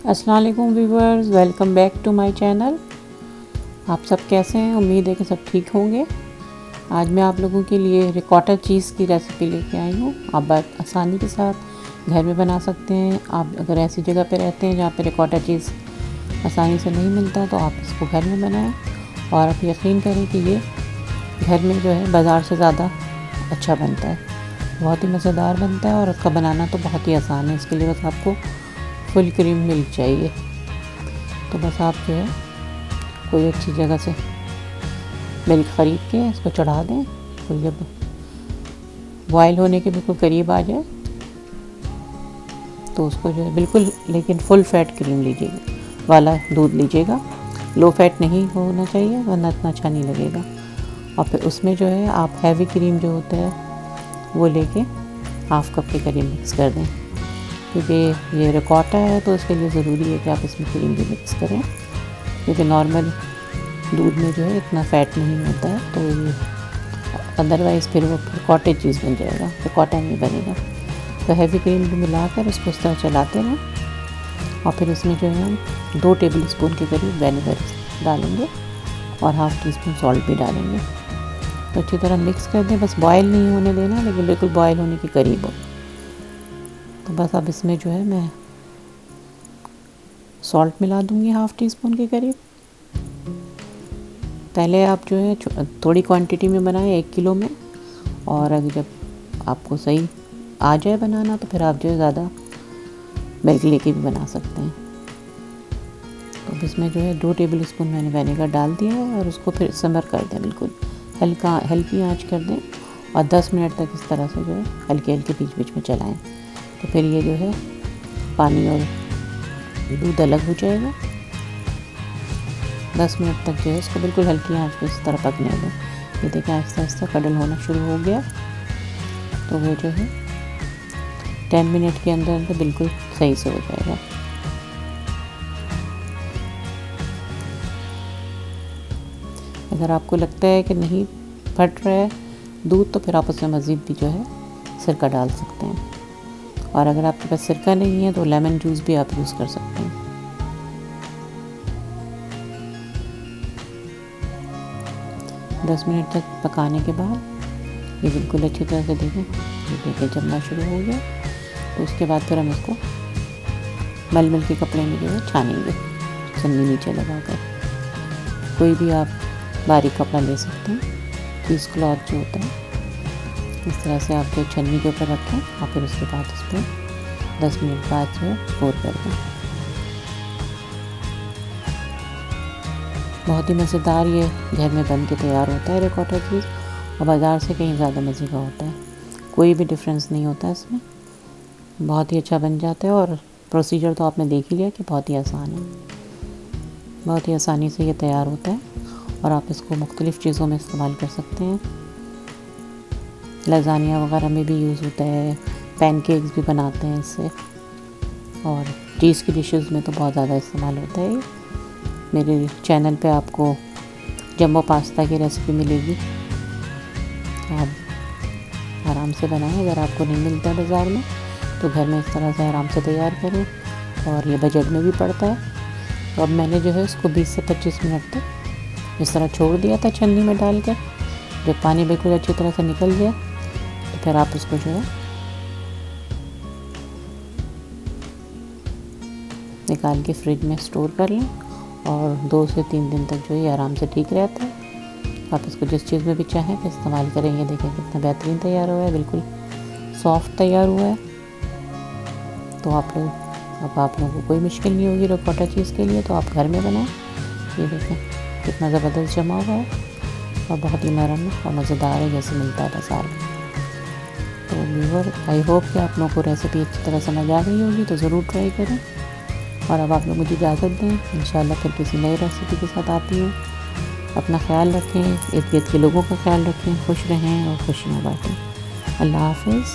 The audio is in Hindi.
अस्सलाम वालेकुम viewers, welcome back to my channel. आप सब कैसे हैं? उम्मीद है कि सब ठीक होंगे। आज मैं आप लोगों के लिए रिकॉटा चीज़ की रेसिपी लेके आई हूँ। आप बहुत आसानी के साथ घर में बना सकते हैं। आप अगर ऐसी जगह पे रहते हैं जहाँ पे रिकॉटा चीज़ आसानी से नहीं मिलता तो आप इसको घर में बनाएं और आप यकीन करें कि ये घर में जो है बाज़ार से ज़्यादा अच्छा बनता है। बहुत ही मज़ेदार बनता है और उसका बनाना तो बहुत ही आसान है। इसके लिए बस आपको फुल क्रीम मिल्क चाहिए। तो बस आप जो है कोई अच्छी जगह से मिल्क ख़रीद के इसको चढ़ा दें। तो जब बॉयल होने के बिल्कुल करीब आ जाए तो उसको जो है बिल्कुल, लेकिन फुल फैट क्रीम लीजिएगा वाला दूध लीजिएगा। लो फैट नहीं होना चाहिए वरना इतना अच्छा नहीं लगेगा। और फिर उसमें जो है आप हैवी क्रीम जो होता है वो लेके हाफ़ कप के करीब मिक्स कर दें, क्योंकि ये रिकॉटा है तो उसके लिए ज़रूरी है कि आप इसमें क्रीम भी मिक्स करें, क्योंकि नॉर्मल दूध में जो है इतना फ़ैट नहीं होता है। तो ये अदरवाइज़ फिर वो कॉटेज चीज़ बन जाएगा, रिकॉटा नहीं बनेगा। तो हैवी क्रीम भी मिलाकर उसको इस तरह चलाते रहें। और फिर इसमें जो है हम 2 टेबल स्पून के करीब विनेगर डालेंगे और हाफ़ टी स्पून सॉल्ट भी डालेंगे। तो अच्छी तरह मिक्स कर दें। बस बॉयल नहीं होने देना, लेकिन बिल्कुल बॉयल होने के करीब हो। तो बस अब इसमें जो है मैं सॉल्ट मिला दूंगी हाफ़ टी स्पून के करीब। पहले आप जो है थोड़ी क्वांटिटी में बनाएं 1 किलो में, और अगर जब आपको सही आ जाए बनाना तो फिर आप जो है ज़्यादा मिल्क लेके भी बना सकते हैं। तो इसमें जो है 2 टेबल स्पून मैंने विनेगर डाल दिया है और उसको फिर सिमर कर दें, बिल्कुल हल्की आंच कर दें और 10 मिनट तक इस तरह से जो है हल्के बीच बीच में चलाएं। तो फिर ये जो है पानी और दूध अलग हो जाएगा। 10 मिनट तक जो है इसको बिल्कुल हल्की आंच पे इस तरह पकने दें। ये देखें आहिस्ता आहिस्ता कडल होना शुरू हो गया। तो वो जो है 10 मिनट के अंदर बिल्कुल सही से हो जाएगा। अगर आपको लगता है कि नहीं फट रहा है दूध तो फिर आप उसमें मज़ीद भी जो है सिरका डाल सकते हैं। और अगर आपके पास सिरका नहीं है तो लेमन जूस भी आप यूज़ कर सकते हैं। दस मिनट तक पकाने के बाद ये बिल्कुल अच्छी तरह से देखिए जमना शुरू हो गया। तो उसके बाद फिर हम इसको मलमल के कपड़े में जो है छानेंगे, छन्नी नीचे लगाकर। कोई भी आप बारीक कपड़ा ले सकते हैं, चीज़ क्लॉथ जो होता है। इस तरह से आप जो छन्नी के ऊपर रखें और फिर उसके बाद उस पर 10 मिनट बाद जो है पोर कर दें। बहुत ही मज़ेदार ये घर में बन के तैयार होता है रिकॉटा चीज़, और बाज़ार से कहीं ज़्यादा मज़े का होता है। कोई भी डिफरेंस नहीं होता इसमें, बहुत ही अच्छा बन जाता है। और प्रोसीजर तो आपने देख ही लिया कि बहुत ही आसान है, बहुत ही आसानी से ये तैयार होता है। और आप इसको मुख्तलिफ़ चीज़ों में इस्तेमाल कर सकते हैं। लज़ानिया वगैरह में भी यूज़ होता है, पैनकेक्स भी बनाते हैं इससे, और चीज़ की डिशेस में तो बहुत ज़्यादा इस्तेमाल होता है। मेरे चैनल पे आपको जम्बो पास्ता की रेसिपी मिलेगी, आप आराम से बनाएं। अगर आपको नहीं मिलता है बाज़ार में तो घर में इस तरह से आराम से तैयार करें, और ये बजट में भी पड़ता है। तो अब मैंने जो है इसको 20 से 25 मिनट तक इस तरह छोड़ दिया था छन्नी में डाल कर। जब पानी बिल्कुल अच्छी तरह से निकल गया तो फिर आप उसको जो है निकाल के फ्रिज में स्टोर कर लें, और 2 से 3 दिन तक जो है आराम से ठीक रहता है। आप इसको जिस चीज़ में भी चाहें कि इस्तेमाल करें। ये देखें कितना बेहतरीन तैयार हुआ है, बिल्कुल सॉफ्ट तैयार हुआ है। तो आप लोगों को कोई मुश्किल नहीं होगी रिकॉटा चीज़ के लिए, तो आप घर में बनाएं। ये देखें कितना ज़बरदस्त जमा हुआ है और बहुत ही नरम और मज़ेदार है, जैसे मिलता है बाज़ार में। तो व्यूअर, आई होप कि आप लोगों को रेसिपी अच्छी तरह समझ आ गई होगी, तो ज़रूर ट्राई करें। और अब आप लोग मुझे इजाज़त दें, इंशाल्लाह फिर किसी नई रेसिपी के साथ आती हूँ। अपना ख्याल रखें, इर्द गिर्द के लोगों का ख्याल रखें, खुश रहें और खुशियाँ बाँटें। अल्लाह हाफ़िज़।